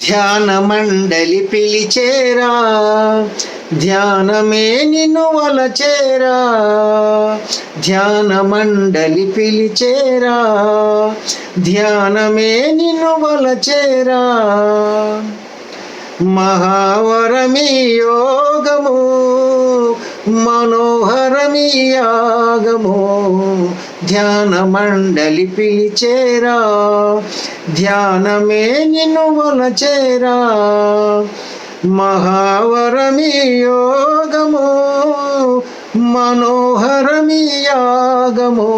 ధ్యాన మండలి పిలిచేరా, ధ్యానమే నిన్ను వలచేరా. ధ్యాన మండలి పిలిచేరా, ధ్యానమే నిన్ను వలచేరా. మహావరమీ యోగము, మనోహరమీ యాగము. ధ్యాన మండలి పిలిచేరా, ధ్యానమే నిన్ను వలచేరా. మహావరమీ యోగము, మనోహరమీ యాగము.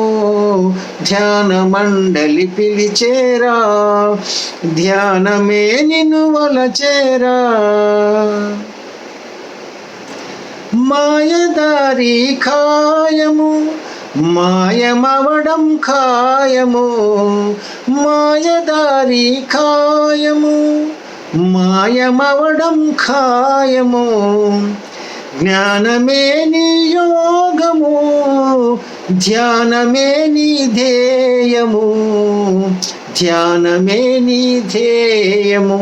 ధ్యాన మండలి పిలిచేరా, ధ్యానమే నిన్ను వలచేరా. మాయదారి ఖాయము, మాయమవడం ఖాయము. మాయదారి ఖాయము, మాయమవడం ఖాయము. జ్ఞానమే నీ యోగము, ధ్యానమే నీ ధ్యేయము. ధ్యానమే నీ ధ్యేయము.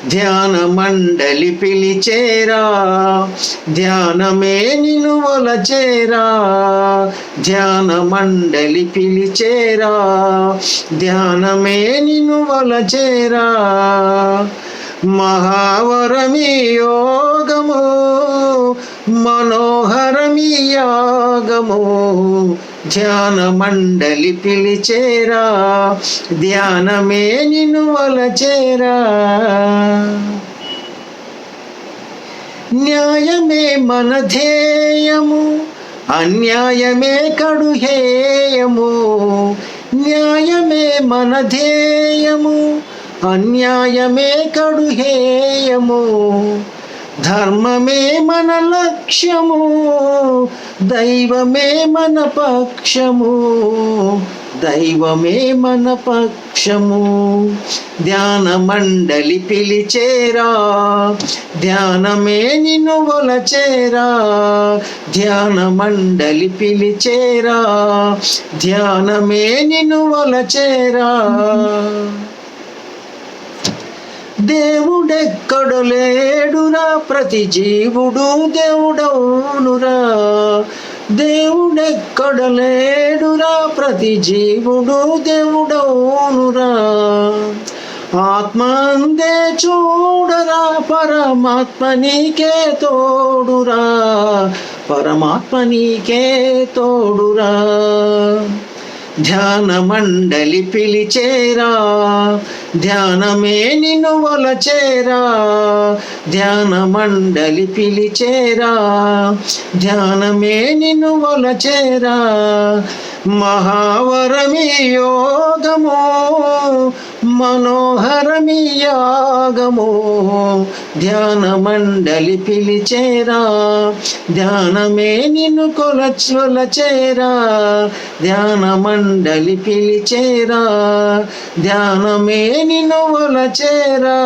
ధ్యాన మండలి పిలిచేరా, ధ్యానమే నిన్ను వలచేరా. ధ్యాన మండలి పిలిచేరా, ధ్యానమే నిన్ను వలచేరా. మహావరమీ యోగము, మనోహరమీ యాగము. ధ్యాన మండలి పిలిచేరా, ధ్యానమే నిన్ను వలచేరా. న్యాయమే మన ధ్యేయము, అన్యాయమే కడుహేయము. న్యాయమే మన ధ్యేయము, అన్యాయమే కడుహేయము. ధర్మమే మన లక్ష్యము, దైవమే మన పక్షము. దైవమే మన పక్షము. ధ్యాన మండలి పిలిచేరా, ధ్యానమే నిన్ను వలచేరా. ధ్యాన మండలి పిలిచేరా, ధ్యానమే నిన్ను వలచేరా. దేవుడెక్కడు లేడురా, ప్రతి జీవుడు దేవుడవునురా. దేవుడెక్కడు లేడురా, ప్రతి జీవుడు దేవుడవునురా. ఆత్మ అందే చూడరా, పరమాత్మ నీకే తోడురా. పరమాత్మ నీకే తోడురా. ధ్యాన మండలి పిలిచేరా, ధ్యానమే నిన్ను వలచేరా. ధ్యాన మండలి పిలిచేరా, ధ్యానమే నిన్ను వలచేరా. మహావరమీ యోగము, మనోహరమీ యాగము. ధ్యాన మండలి పిలిచేరా, ధ్యానమే నిన్ను వలచేరా. ధ్యాన మండలి పిలిచేరా, ధ్యానమే నిన్ను వలచేరా.